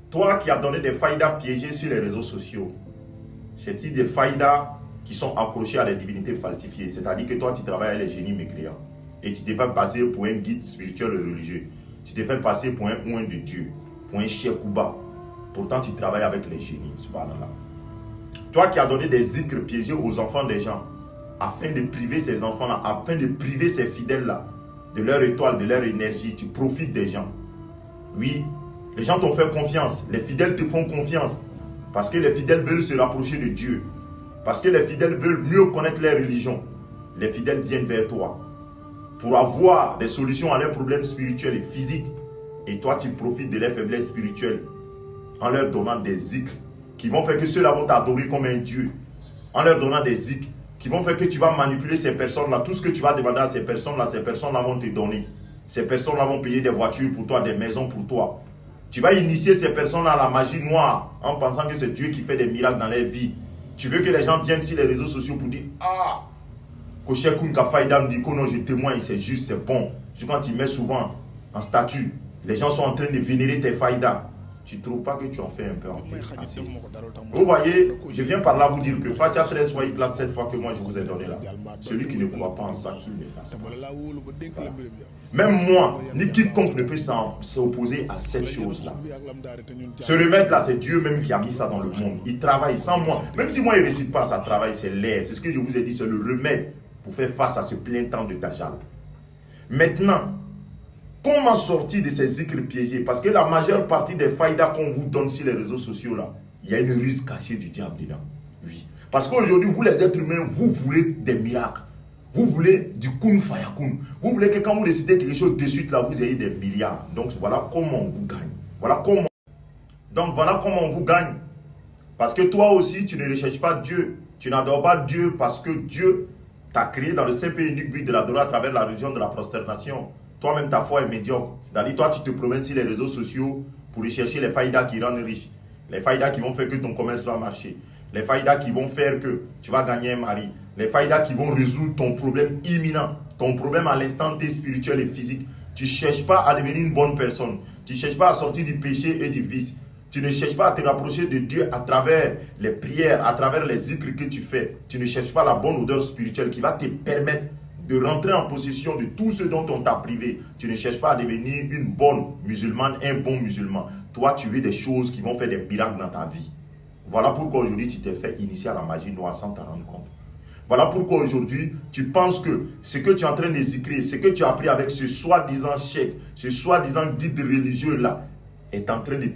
Toi qui as donné des faïdas piégés sur les réseaux sociaux, c'est-à-dire des faïdas qui sont accrochés à des divinités falsifiées. C'est-à-dire que toi, tu travailles avec les génies mécréants. Et tu te fais passer pour un guide spirituel et religieux. Tu te fais passer pour un oint de Dieu, pour un Shekouba. Pourtant, tu travailles avec les génies. Subhanallah. Toi qui as donné des zikrs piégés aux enfants des gens, afin de priver ces enfants-là, afin de priver ces fidèles-là, de leur étoile, de leur énergie, tu profites des gens. Oui, les gens t'ont fait confiance. Les fidèles te font confiance. Parce que les fidèles veulent se rapprocher de Dieu. Parce que les fidèles veulent mieux connaître leur religion. Les fidèles viennent vers toi pour avoir des solutions à leurs problèmes spirituels et physiques. Et toi, tu profites de leurs faiblesses spirituelles en leur donnant des zikrs qui vont faire que ceux-là vont t'adorer comme un Dieu. En leur donnant des zikrs qui vont faire que tu vas manipuler ces personnes-là. Tout ce que tu vas demander à ces personnes-là vont te donner. Ces personnes-là vont payer des voitures pour toi, des maisons pour toi. Tu vas initier ces personnes-là à la magie noire en pensant que c'est Dieu qui fait des miracles dans leur vie. Tu veux que les gens viennent sur les réseaux sociaux pour dire « Ah, Kochekoun Kafaïda me dit que non, je témoigne, c'est juste, c'est bon. » Quand tu mets souvent en statut, les gens sont en train de vénérer tes faïdas. Tu ne trouves pas que tu en fais un peu en peu assez. Vous voyez, je viens par là vous dire que Fatia 13 fois, il place cette fois que moi je vous ai donné là. Celui qui ne croit pas en ça, qu'il le fasse. Voilà. Même moi, ni quiconque ne peut s'opposer à cette chose-là. Ce remède-là, c'est Dieu même qui a mis ça dans le monde. Il travaille sans moi. Même si moi, il ne récite pas ça travail, c'est l'air. C'est ce que je vous ai dit, c'est le remède pour faire face à ce plein temps de Dajjal. Maintenant, comment sortir de ces zikrs piégés? Parce que la majeure partie des faïdas qu'on vous donne sur les réseaux sociaux, là, il y a une ruse cachée du diable dedans. Oui. Parce qu'aujourd'hui, vous les êtres humains, vous voulez des miracles. Vous voulez du kun fayakun. Vous voulez que quand vous décidez quelque chose de suite, là, vous ayez des milliards. Donc voilà comment on vous gagne. Voilà comment. Donc voilà comment on vous gagne. Parce que toi aussi, tu ne recherches pas Dieu. Tu n'adores pas Dieu parce que Dieu t'a créé dans le simple et unique but de l'adorer à travers la religion de la prosternation. Toi-même, ta foi est médiocre. C'est-à-dire, toi, tu te promènes sur les réseaux sociaux pour rechercher les faïdas qui rendent riches. Les faïdas qui vont faire que ton commerce va marcher. Les faïdas qui vont faire que tu vas gagner un mari. Les faïdas qui vont résoudre ton problème imminent. Ton problème à l'instant T spirituel et physique. Tu ne cherches pas à devenir une bonne personne. Tu ne cherches pas à sortir du péché et du vice. Tu ne cherches pas à te rapprocher de Dieu à travers les prières, à travers les zikrs que tu fais. Tu ne cherches pas la bonne odeur spirituelle qui va te permettre de rentrer en possession de tout ce dont on t'a privé. Tu ne cherches pas à devenir une bonne musulmane, un bon musulman. Toi, tu veux des choses qui vont faire des miracles dans ta vie. Voilà pourquoi aujourd'hui, tu t'es fait initier à la magie noire sans t'en rendre compte. Voilà pourquoi aujourd'hui, tu penses que ce que tu es en train de zikrer, ce que tu as appris avec ce soi-disant chèque, ce soi-disant guide religieux-là, est en train de